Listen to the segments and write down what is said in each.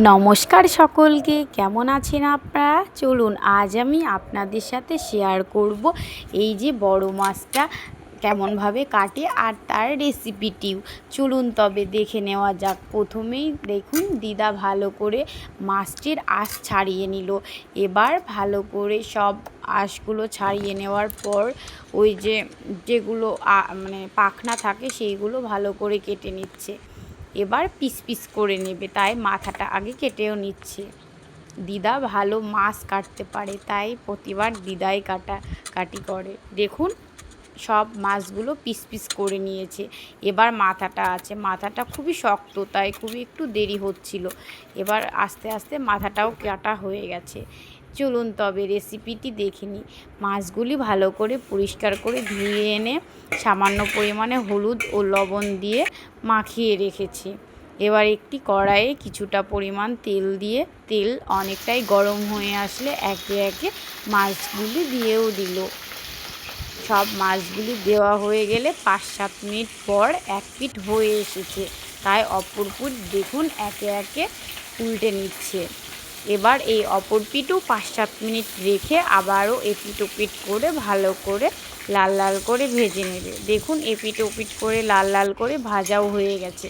নমস্কার সকলকে, কেমন আছেন আপনারা? চলুন আজ আমি আপনাদের সাথে শেয়ার করব এই যে বড় মাছটা কেমনভাবে কাটে আর তার রেসিপিটিও। চলুন তবে দেখে নেওয়া যাক। প্রথমেই দেখুন দিদা ভালো করে মাছটির আঁশ ছাড়িয়ে নিল। এবার ভালো করে সব আঁশগুলো ছাড়িয়ে নেওয়ার পর ওই যেগুলো মানে পাখনা থাকে সেইগুলো ভালো করে কেটে নিচ্ছে। এবার পিস পিস করে নেবে, তাই মাথাটা আগে কেটেও নিচ্ছে। দিদা ভালো মাছ কাটতে পারে, তাই প্রতিবার দিদাই কাটাকাটি করে। দেখুন সব মাছগুলো পিস পিস করে নিয়েছে। এবার মাথাটা আছে, মাথাটা খুবই শক্ত, তাই খুবই একটু দেরি হচ্ছিল। এবার আস্তে আস্তে মাথাটাও কাটা হয়ে গেছে। চলুন তবে রেসিপিটি দেখে নিই। মাছগুলি ভালো করে পরিষ্কার করে ধুয়ে এনে সামান্য পরিমাণে হলুদ ও লবণ দিয়ে মাখিয়ে রেখেছি। এবার একটি কড়াইয়ে কিছুটা পরিমাণ তেল দিয়ে তেল অনেকটাই গরম হয়ে আসলে একে একে মাছগুলি দিয়েও দিল। সব মাছগুলি দেওয়া হয়ে গেলে 5-7 মিনিট পর এক পিঠ হয়ে এসেছে, তাই অপর পিঠ দেখুন একে একে উল্টে নিচ্ছে। এবার এই অপর পিঠও 5-7 মিনিট রেখে আবারও এপিঠ ওপিঠ করে ভালো করে লাল লাল করে ভেজে নেবে। দেখুন এপিঠ ওপিঠ করে লাল লাল করে ভাজাও হয়ে গেছে,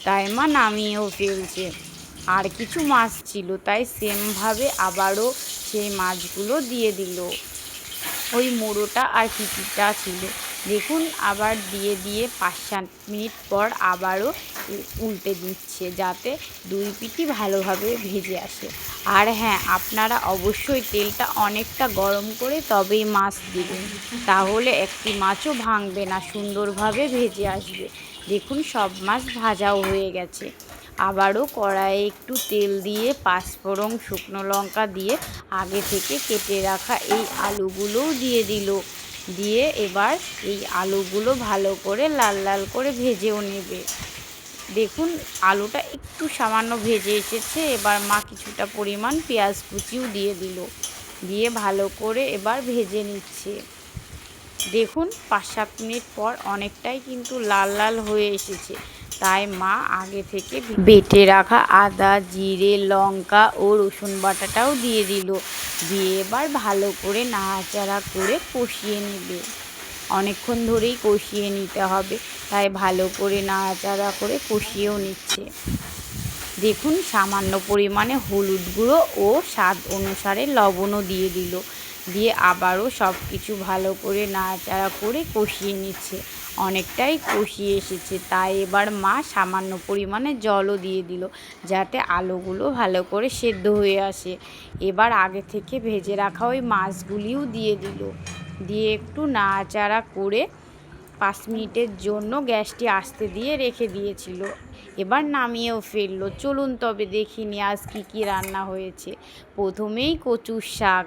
তাই মা নামিয়েও ফেলছে। আর কিছু মাছ ছিল, তাই সেমভাবে আবারও সেই মাছগুলো দিয়ে দিল। ওই মুড়োটা আর খিচিটা ছিল, দেখুন আবার দিয়ে 5-7 মিনিট পর আবারও উল্টে দিচ্ছে, যাতে দুই পিঠই ভালোভাবে ভেজে আসে। আর হ্যাঁ, আপনারা অবশ্যই তেলটা অনেকটা গরম করে তবেই মাছ দিবেন, তাহলে একটি মাছও ভাঙবে না, সুন্দরভাবে ভেজে আসবে। দেখুন সব মাছ ভাজাও হয়ে গেছে। আবারও কড়াইয়ে একটু তেল দিয়ে পাঁচফোড়ন শুকনো লঙ্কা দিয়ে আগে থেকে কেটে রাখা এই আলুগুলোও দিয়ে দিল। দিয়ে এবার এই আলুগুলো ভালো করে লাল লাল করে ভেজেও নেবে। দেখুন আলুটা একটু সামান্য ভেজে এসেছে। এবার মা কিছুটা পরিমাণ পেঁয়াজ কুচিও দিয়ে দিল, দিয়ে ভালো করে এবার ভেজে নিচ্ছে। দেখুন 5-7 মিনিট পর অনেকটাই কিন্তু লাল লাল হয়ে এসেছে, তাই মা আগে থেকে বেটে রাখা আদা, জিরে, লঙ্কা ও রসুন বাটাটাও দিয়ে দিল। দিয়ে এবার ভালো করে নাড়াচাড়া করে কষিয়ে নেবে। অনেকক্ষণ ধরেই কষিয়ে নিতে হবে, তাই ভালো করে নাড়াচাড়া করে কষিয়েও নিচ্ছে। দেখুন সামান্য পরিমাণে হলুদ গুঁড়ো ও স্বাদ অনুসারে লবণও দিয়ে দিল। দিয়ে আবারও সব কিছু ভালো করে নাড়াচাড়া করে কষিয়ে নিচ্ছে। অনেকটাই কষিয়ে এসেছে, তাই এবার মা সামান্য পরিমাণে জলও দিয়ে দিল, যাতে আলুগুলো ভালো করে সেদ্ধ হয়ে আসে। এবার আগে থেকে ভেজে রাখা ওই মাছগুলিও দিয়ে দিল, দিয়ে একটু নাড়াচাড়া করে 5 মিনিটের জন্য গ্যাসটি আস্তে দিয়ে রেখে দিয়েছিল। এবার নামিয়েও ফেললো। চলুন তবে দেখিনি আজ কী রান্না হয়েছে। প্রথমেই কচুর শাক,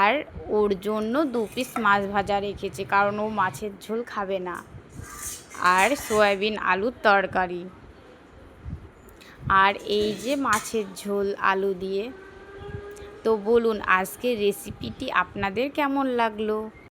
আর ওর জন্য 2 পিস মাছ ভাজা রেখেছে, কারণ ও মাছের ঝোল খাবে না। আর সয়াবিন আলুর তরকারি, আর এই যে মাছের ঝোল আলু দিয়ে। তো বলুন আজকের রেসিপিটি আপনাদের কেমন লাগলো?